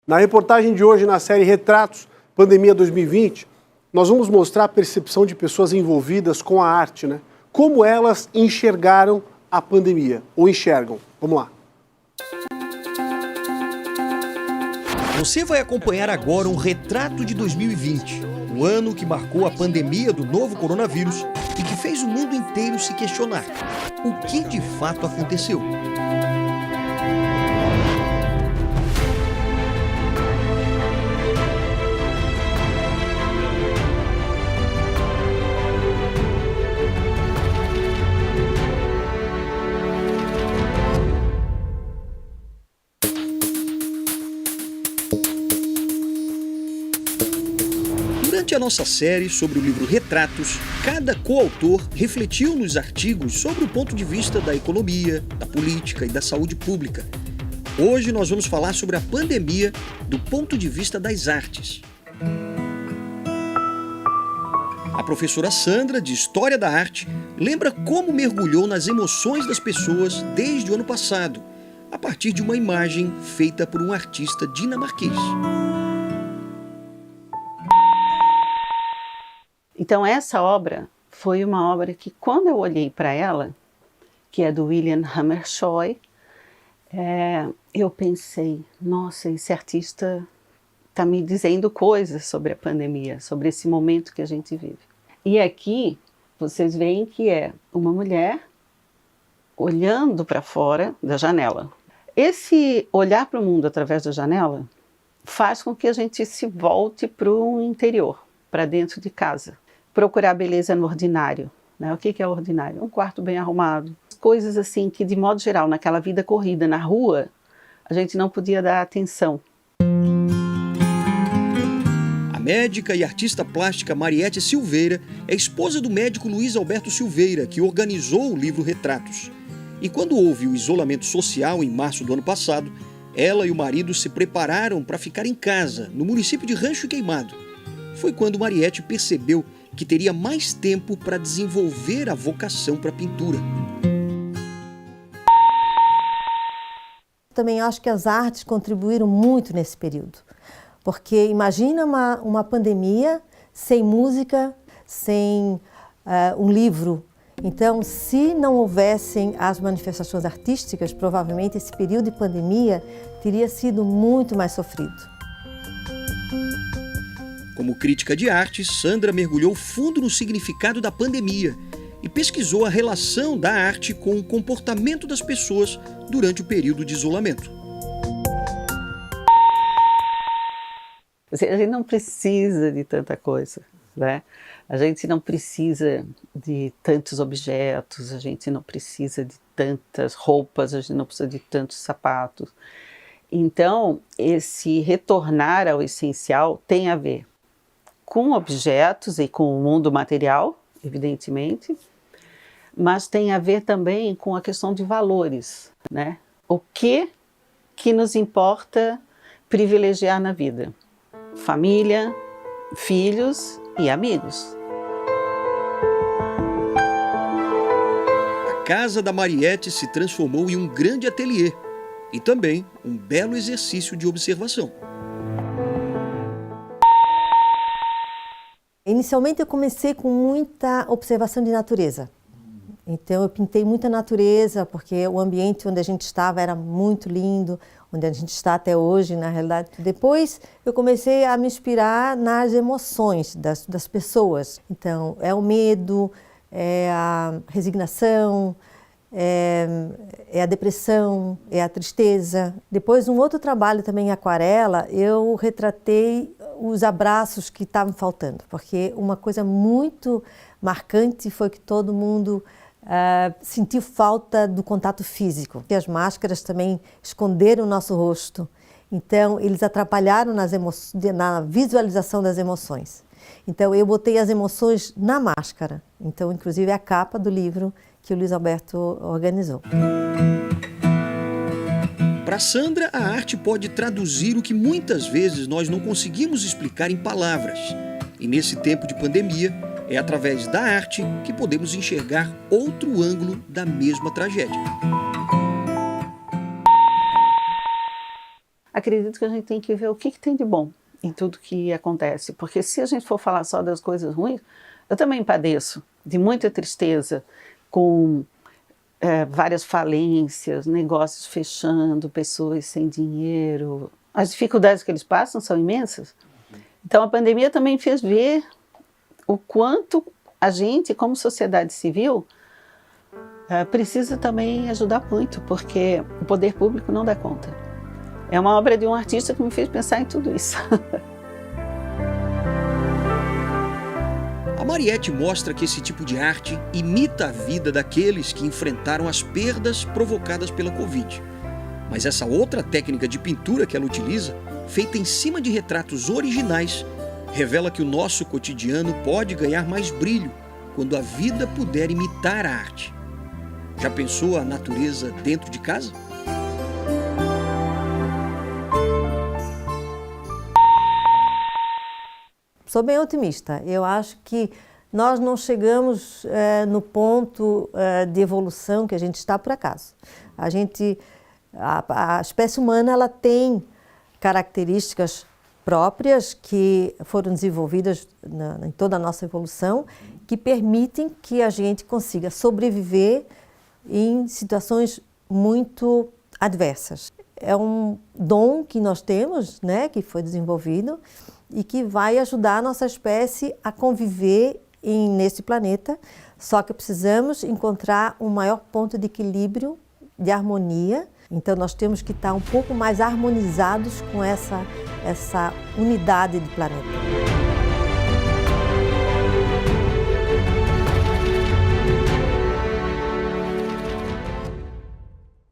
Na reportagem de hoje, na série Retratos, Pandemia 2020, nós vamos mostrar a percepção de pessoas envolvidas com a arte, né? Como elas enxergaram a pandemia, ou enxergam. Vamos lá. Você vai acompanhar agora um retrato de 2020, o ano que marcou a pandemia do novo coronavírus e que fez o mundo inteiro se questionar o que de fato aconteceu. Durante a nossa série sobre o livro Retratos, cada coautor refletiu nos artigos sobre o ponto de vista da economia, da política e da saúde pública. Hoje nós vamos falar sobre a pandemia do ponto de vista das artes. A professora Sandra, de História da Arte, lembra como mergulhou nas emoções das pessoas desde o ano passado, a partir de uma imagem feita por um artista dinamarquês. Então, essa obra foi uma obra que, quando eu olhei para ela, que é do William Hammershøi, eu pensei, nossa, esse artista está me dizendo coisas sobre a pandemia, sobre esse momento que a gente vive. E aqui, vocês veem que é uma mulher olhando para fora da janela. Esse olhar para o mundo através da janela faz com que a gente se volte para o interior, para dentro de casa. Procurar beleza no ordinário, né? O que é ordinário? Um quarto bem arrumado. Coisas assim que, de modo geral, naquela vida corrida na rua, a gente não podia dar atenção. A médica e artista plástica Mariette Silveira é esposa do médico Luiz Alberto Silveira, que organizou o livro Retratos. E quando houve o isolamento social em março do ano passado, ela e o marido se prepararam para ficar em casa, no município de Rancho Queimado. Foi quando Mariette percebeu que teria mais tempo para desenvolver a vocação para a pintura. Também acho que as artes contribuíram muito nesse período, porque imagina uma pandemia sem música, sem um livro. Então, se não houvessem as manifestações artísticas, provavelmente esse período de pandemia teria sido muito mais sofrido. Como crítica de arte, Sandra mergulhou fundo no significado da pandemia e pesquisou a relação da arte com o comportamento das pessoas durante o período de isolamento. A gente não precisa de tanta coisa, né? A gente não precisa de tantos objetos, a gente não precisa de tantas roupas, a gente não precisa de tantos sapatos. Então, esse retornar ao essencial tem a ver com objetos e com o mundo material, evidentemente, mas tem a ver também com a questão de valores, né? O que nos importa privilegiar na vida? Família, filhos e amigos. A casa da Mariette se transformou em um grande ateliê e também um belo exercício de observação. Inicialmente eu comecei com muita observação de natureza. Então eu pintei muita natureza, porque o ambiente onde a gente estava era muito lindo, onde a gente está até hoje, na realidade. Depois eu comecei a me inspirar nas emoções das pessoas. Então é o medo, é a resignação, é a depressão, é a tristeza. Depois, um outro trabalho também em aquarela, eu retratei os abraços que estavam faltando, porque uma coisa muito marcante foi que todo mundo sentiu falta do contato físico. E as máscaras também esconderam o nosso rosto, então eles atrapalharam na visualização das emoções. Então eu botei as emoções na máscara, então inclusive é a capa do livro que o Luiz Alberto organizou. Para Sandra, a arte pode traduzir o que muitas vezes nós não conseguimos explicar em palavras. E nesse tempo de pandemia, é através da arte que podemos enxergar outro ângulo da mesma tragédia. acredito que a gente tem que ver o que tem de bom em tudo que acontece, porque se a gente for falar só das coisas ruins, eu também padeço de muita tristeza com várias falências, negócios fechando, pessoas sem dinheiro. As dificuldades que eles passam são imensas. Então a pandemia também fez ver o quanto a gente, como sociedade civil, precisa também ajudar muito, porque o poder público não dá conta. É uma obra de um artista que me fez pensar em tudo isso. A Mariette mostra que esse tipo de arte imita a vida daqueles que enfrentaram as perdas provocadas pela Covid. Mas essa outra técnica de pintura que ela utiliza, feita em cima de retratos originais, revela que o nosso cotidiano pode ganhar mais brilho quando a vida puder imitar a arte. Já pensou a natureza dentro de casa? Sou bem otimista. Eu acho que nós não chegamos no ponto de evolução que a gente está por acaso. A espécie humana ela tem características próprias que foram desenvolvidas em toda a nossa evolução, que permitem que a gente consiga sobreviver em situações muito adversas. É um dom que nós temos, né, que foi desenvolvido e que vai ajudar a nossa espécie a conviver nesse planeta, só que precisamos encontrar um maior ponto de equilíbrio, de harmonia. Então nós temos que estar um pouco mais harmonizados com essa unidade de planeta.